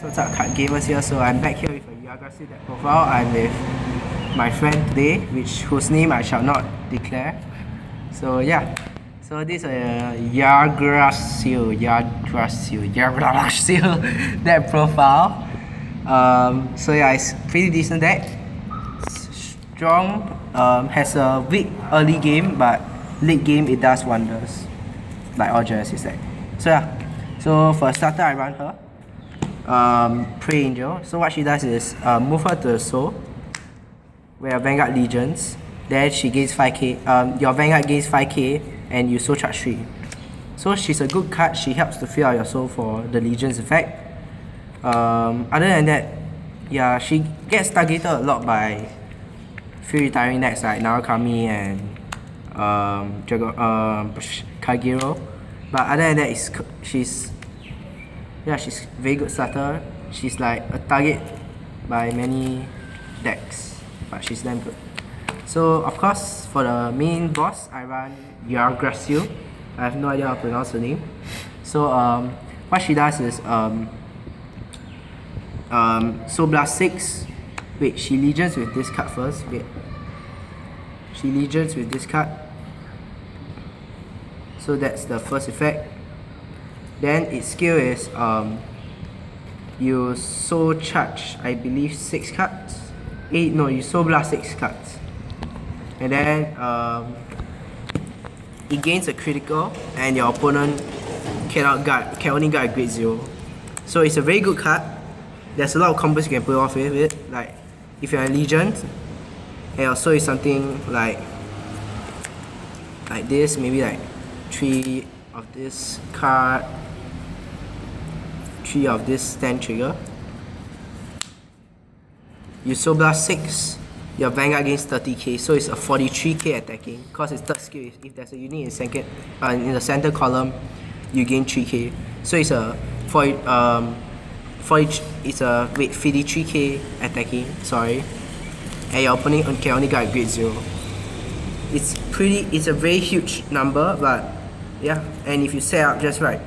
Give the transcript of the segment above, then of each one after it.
What's up, Card Gamers here. So I'm back here with a Yggdrasil deck profile. I'm with my friend today, whose name I shall not declare. So yeah, so this is a Yggdrasil deck profile. So yeah, it's pretty decent deck. Strong, has a weak early game, but late game it does wonders, like all Genesis deck. So yeah, so for a starter I run her. Prey Angel. So what she does is move her to the soul where Vanguard Legions. Then she gains 5k. Your Vanguard gains 5k and you soul charge 3. So she's a good card. She helps to fill out your soul for the Legions effect. Other than that, yeah, she gets targeted a lot by few retiring decks like Narukami and Kagero. But other than that, she's very good starter. She's like a target by many decks, but she's damn good. So of course, for the main boss, I run Yggdrasil. I have no idea how to pronounce the name. So what she does is Soul Blast 6. Wait, she Legions with this card first. Wait. She Legions with this card. So that's the first effect. Then its skill is you soul charge, I believe, 6 cards. You soul blast 6 cards. And then it gains a critical and your opponent can only guard a grade 0. So it's a very good card. There's a lot of combos you can pull off with it. Like if you're a Legion and your soul is something like this, maybe like 3 of this card, 3 of this stand trigger. You soul blast 6, your Vanguard gains 30k, so it's a 43k attacking. Because it's third skill, if there's a unit in the center column, you gain 3k. So it's a 53k attacking, sorry. And your opponent can only guard grade 0. It's a very huge number, but yeah, and if you set up just right,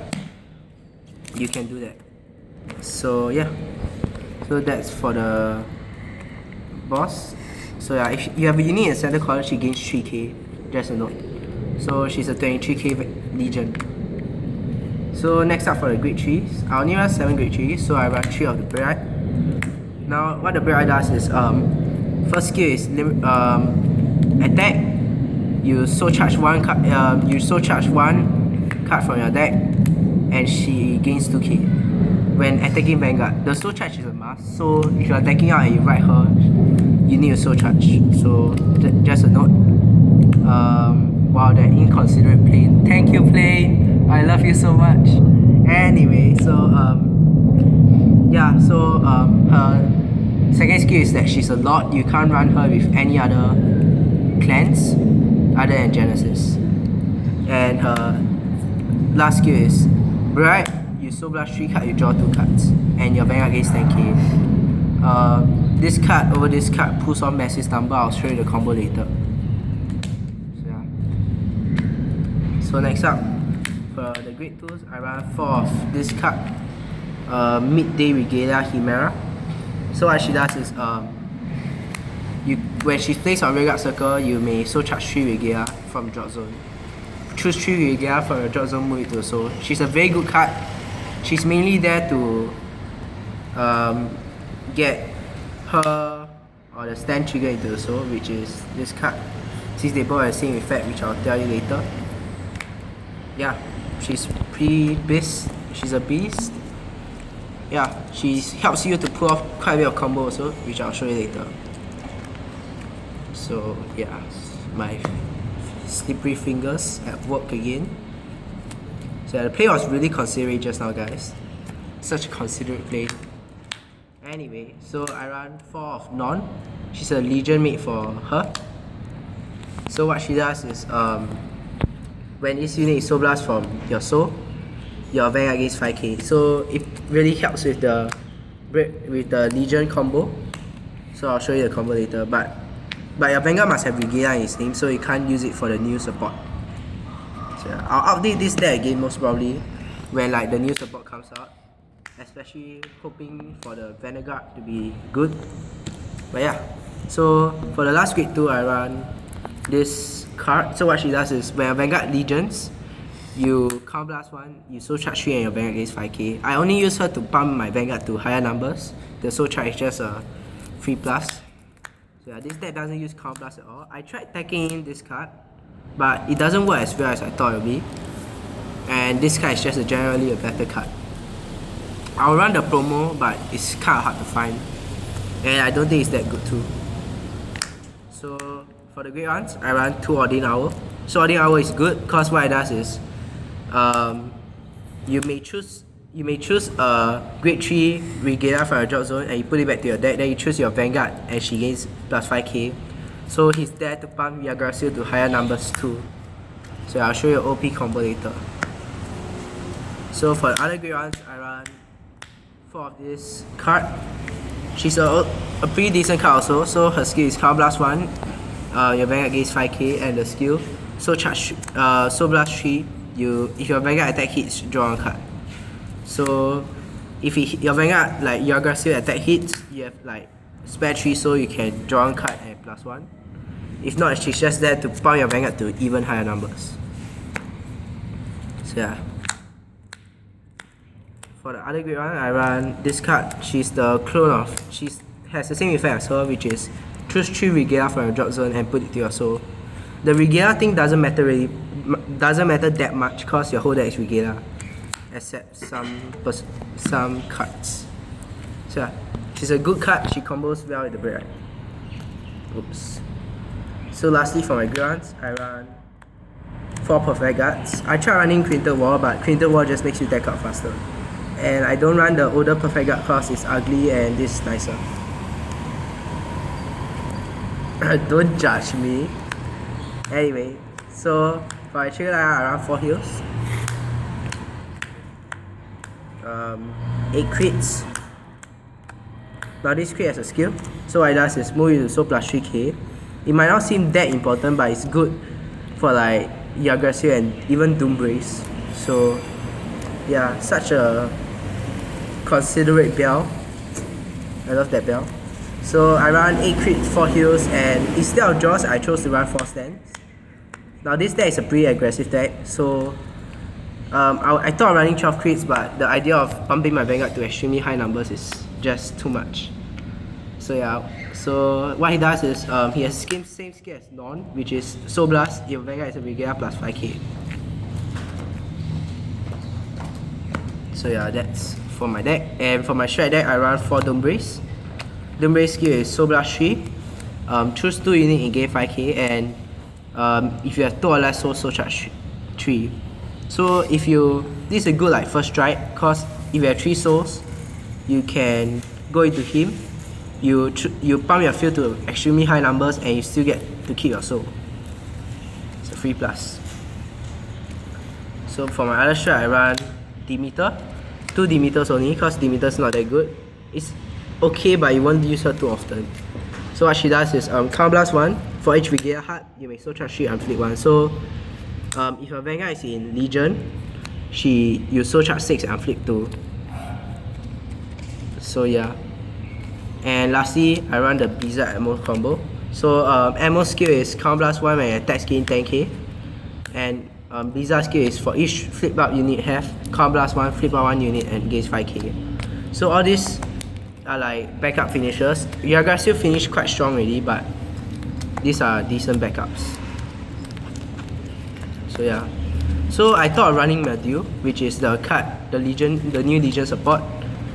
you can do that. So yeah, so that's for the boss. So yeah, if you have a unit in the center column, she gains 3k, just a note. So she's a 23k Legion. So next up for the grade 3s, I only run 7 grade 3s, so I run 3 of the Bright. Now what the Bright does is, first skill is attack. You soul charge one card. You soul charge 1 card from your deck, and she gains 2k. When attacking Vanguard, the soul charge is a must. So if you're attacking out and you ride her, you need a soul charge. So just a note. Wow, that inconsiderate plane. Thank you, plane. I love you so much. Anyway, so yeah. So her second skill is that she's a lord. You can't run her with any other clans other than Genesis. And her last skill is Bright. You soul blast 3 cards, you draw 2 cards, and your Vanguard gains 10k. This card over this card pulls off massive stumble. I'll show you the combo later. So yeah. So next up, for the grade 2s, I run 4 of this card, Midday Regalia Chimera. So what she does is when she plays on Vanguard Circle, you may soul charge 3 Regalia from drop zone. Choose 3 Regalia from your drop zone, move it to the soul. She's a very good card. She's mainly there to get her or the stand trigger into the soul, which is this card. Since they both have the same effect, which I'll tell you later. Yeah, she's pretty beast. She's a beast. Yeah, she helps you to pull off quite a bit of combo also, which I'll show you later. So yeah, my slippery fingers at work again. So yeah, the play was really considerate just now, guys. Such a considerate play. Anyway, so I run 4 of Non. She's a Legion made for her. So what she does is, when this unit is soul blast from your soul, your Vanguard gains 5k. So it really helps with the Legion combo. So I'll show you the combo later. But your Vanguard must have Regalia in its name, so you can't use it for the new support. So yeah, I'll update this deck again most probably when like the new support comes out. especially hoping for the Vanguard to be good. But yeah, so for the last grade 2 I run this card. So what she does is when Vanguard Legions, you Counter Blast 1, you Soul Charge 3 and your Vanguard gains 5k. I only use her to pump my Vanguard to higher numbers. The Soul Charge is just a 3+. So yeah, this deck doesn't use Counter Blast at all. I tried tagging in this card, but it doesn't work as well as I thought it would be. And this card is just generally a better card. I'll run the promo, but it's kind of hard to find. And I don't think it's that good too. So for the grade 1s, I run 2 Ordained Owl. So Ordained Owl is good because what it does is you may choose a grade 3 Regalia from your drop zone and you put it back to your deck, then you choose your Vanguard and she gains plus 5k. So he's there to pump Yggdrasil to higher numbers too. So I'll show you OP combo later. So for the other grade 1s, I run 4 of this card. She's a pretty decent card also. So her skill is Counter Blast 1, your Vanguard gains 5k, and the skill Soul Blast 3, if your Vanguard attack hits, draw one card. So if your Vanguard like Yggdrasil attack hits, you have like spare 3, so you can draw one card and +1. If not, she's just there to pump your Vanguard to even higher numbers. So yeah. For the other grade 1, I run this card. She's the clone of, she has the same effect as her, which is choose 3 Regalia from your drop zone and put it to your soul. The Regalia thing doesn't matter that much because your whole deck is Regalia, except some cards. So yeah, she's a good card. She combos well with the bread. Oops. So lastly, for my grade 1s, I run 4 Perfect Guards. I try running Crinted Wall, but Crinted Wall just makes you deck out faster. And I don't run the older Perfect Guard because it's ugly and this is nicer. Don't judge me. Anyway, so for my trigger I run 4 heals. 8 crits. Now this crit has a skill. So what it does is move you to Soul plus 3k. It might not seem that important, but it's good for like Yggdrasil and even Doombrace. So yeah, such a considerate bell. I love that bell. So I run 8 crits, 4 heals, and instead of draws, I chose to run 4 stands. Now this deck is a pretty aggressive deck, so I thought of running 12 crits, but the idea of pumping my Vanguard to extremely high numbers is just too much. So yeah, so what he does is he has the same skill as Non, which is Soul Blast. Your Vanguard is a Regalia plus 5k. So yeah, that's for my deck. And for my strike deck, I run 4 Doombrace. Doombrace skill is Soul Blast 3. Choose 2 units and gain 5k, and if you have 2 or less souls, Soul Charge 3. So this is a good like first strike, cause if you have 3 souls, you can go into him. You pump your field to extremely high numbers, and you still get to keep your soul. It's a 3+. So for my other strike, I run Demeter. 2 Demeters only, cause Demeter's not that good. It's okay, but you won't use her too often. So what she does is Counter Blast 1. For each Regalia heart, you may Soul Charge 3 and flip 1. So if your Vanguard is in Legion, you Soul Charge 6 and flip 2. So yeah. And lastly, I run the Blizzard Ammo combo. So Ammo skill is Counter Blast 1 when attacks gain 10k. And Blizzard skill is for each flip up unit have Counter Blast 1, flip up 1 unit and gains 5k. So all these are like backup finishers. Yggdrasil finished quite strong already, but these are decent backups. So yeah. So I thought of running Medu, which is the card, the new Legion support.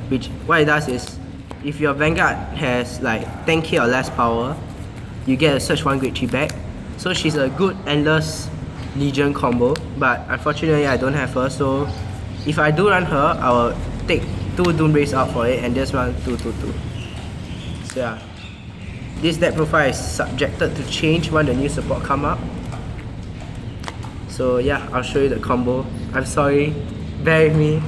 Which what it does is, if your Vanguard has like 10k or less power, you get a Search 1 grade 3 back. So she's a good endless Legion combo, but unfortunately I don't have her. So if I do run her, I will take 2 Doombrace out for it and just run 2/2/2. So yeah. This deck profile is subjected to change when the new support come up. So yeah, I'll show you the combo. I'm sorry, bear with me.